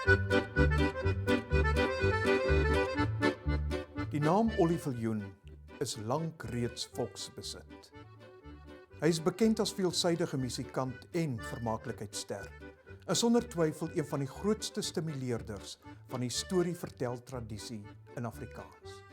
Die naam Ollie Viljoen is lank reeds volksbesit. Hy is bekend as veelsidige musikant en vermaaklikheidster. En sonder twyfel een van die grootste stimuleerders van die storieverteltradisie in Afrikaans.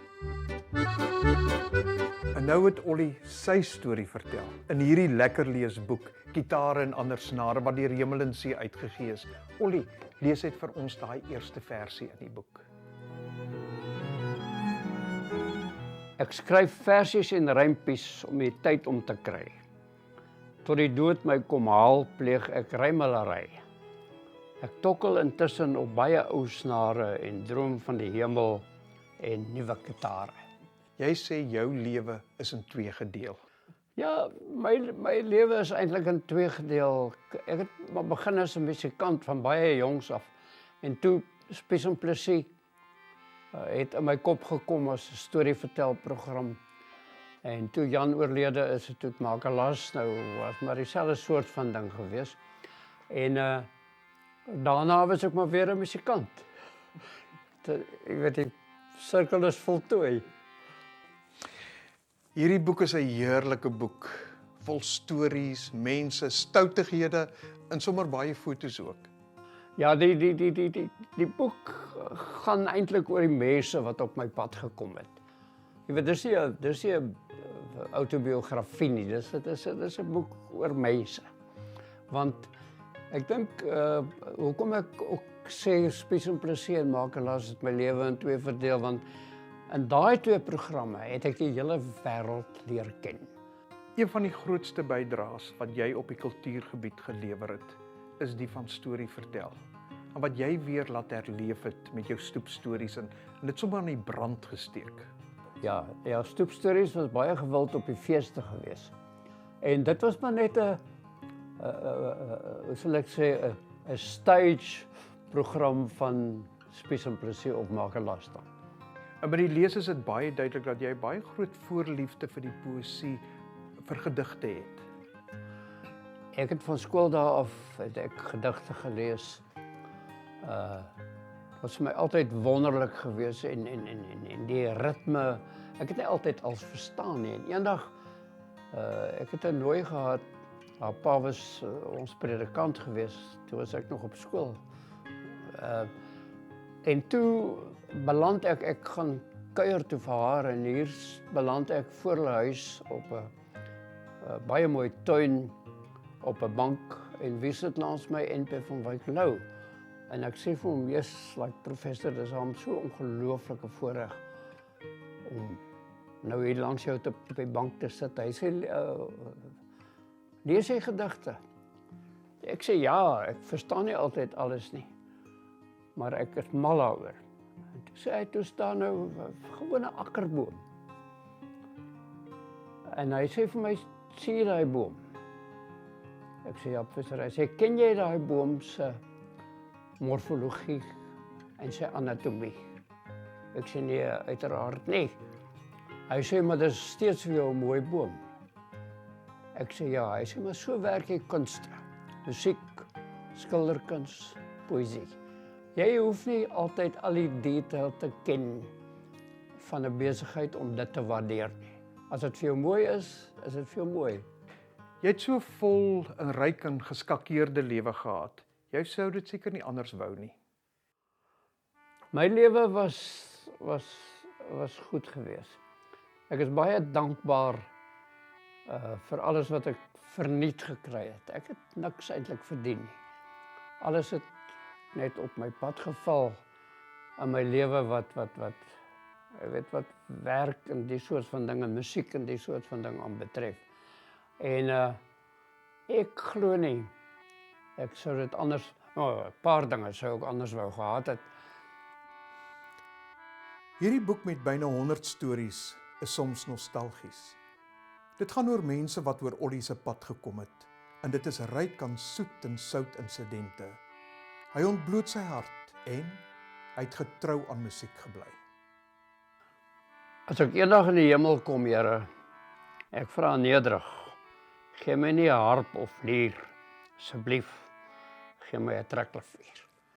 En nou het Ollie sy storie vertel in hierdie lekker leesboek, Gitare en ander snare, wat deur Hemel en See uitgegee is. Ollie, lees uit vir ons daai eerste versie in die boek. Ek skryf versies en rympies om die tyd om te kry. Tot die dood my kom haal, pleeg ek rymelery. Ek tokkel intussen op baie ou snare en droom van die hemel en nuwe gitare. Jy sê jou lewe is in twee gedeel. Ja, my lewe is eintlik in twee gedeel. Ek het maar begin as 'n musikant van baie jongs af. En toe Spies en Plessis het in my kop gekom as 'n storievertelprogram. En toe Jan oorlede is, het toe Makelas, nou was maar dieselfde soort van ding gewees. En daarna was ek maar weer 'n musikant. Ek weet die sirkel is voltooi. Hierdie boek is 'n heerlike boek, vol stories, mense, stoutighede en sommer baie foto's ook. Ja, die boek gaan eintlik oor die mense wat op my pad gekom het. Jy weet, dis nie 'n autobiografie nie, dis 'n boek oor mense. Want ek dink, hoekom ek ook sê Spies en Plessis en Makelas het my lewe in twee verdeel, want in daai twee programme het ek die hele wêreld leer ken. Een van die grootste bydraes wat jy op die kultuurgebied gelewer het, is die van storie vertel. En wat jy weer laat herleef het met jou stoepstories en dit sommer aan die brand gesteek. Ja, stoepstories was baie gewild op die feeste gewees. En dit was maar net 'n hoe sal ek sê, 'n stage program van Spies en Plessis op Makelas dan. En by die lees is dit baie duidelik dat jy baie groot voorliefde vir die poësie, vir gedigte het. Ek het van skool daar af het ek gedigte gelees. Het was vir my altyd wonderlik gewees en die ritme, ek het nie altyd alles verstaan nie. En eendag, ek het 'n nooi gehad, haar pa was ons predikant gewees, toe was ek nog op skool. En toe beland ek gaan kuier toe vir haar en hier beland ek voor hulle huis op 'n baie mooi tuin op 'n bank en wie sit langs my NP van Wyk Lou. En ek sê vir hom, yes, like professor, dis hom so ongelooflike voorreg om nou hier langs jou op die bank te sit. Hy sê, lees jy gedigte? Ek sê, ja, ek verstaan nie altyd alles nie, maar ek is mal daaroor. En toe sê hy, toe staan nou gewoon 'n akkerboom. En hy sê vir my, sien jy daai boom? Ek sê, ja, professor, hy sê, ken jy daai boom se morfologie en sy anatomie? Ek sê, nee, uiteraard nie. Hy sê, maar dis steeds vir jou 'n mooi boom. Ek sê, ja, hy sê, maar so werk jy kunste. Musiek, skilderkuns, poësie. Jy hoef nie altyd al die detail te ken van 'n besigheid om dit te waardeer nie. As dit vir jou mooi is dit vir jou mooi. Jy het so vol en ryk en geskakeerde lewe gehad. Jy sou dit seker nie anders wou nie. My lewe was goed geweest. Ek is baie dankbaar vir alles wat ek verniet gekry het. Ek het niks eintlik verdien nie. Alles het net op my pad geval in my lewe wat ek weet wat werk en die soort van dinge, musiek en die soort van dinge aanbetref. En ek glo nie, ek sou dit anders, 'n paar dinge sou ek anders wou gehad het. Hierdie boek met byna 100 stories is soms nostalgies. Dit gaan oor mense wat oor Ollie se pad gekom het, en dit is ryk aan soet en sout insidente. Hy ontbloot sy hart en hy het getrou aan musiek gebly. As ek eendag in die hemel kom, Here, ek vra nederig, gee my nie 'n harp of lier, asseblief, gee my 'n trekklavier.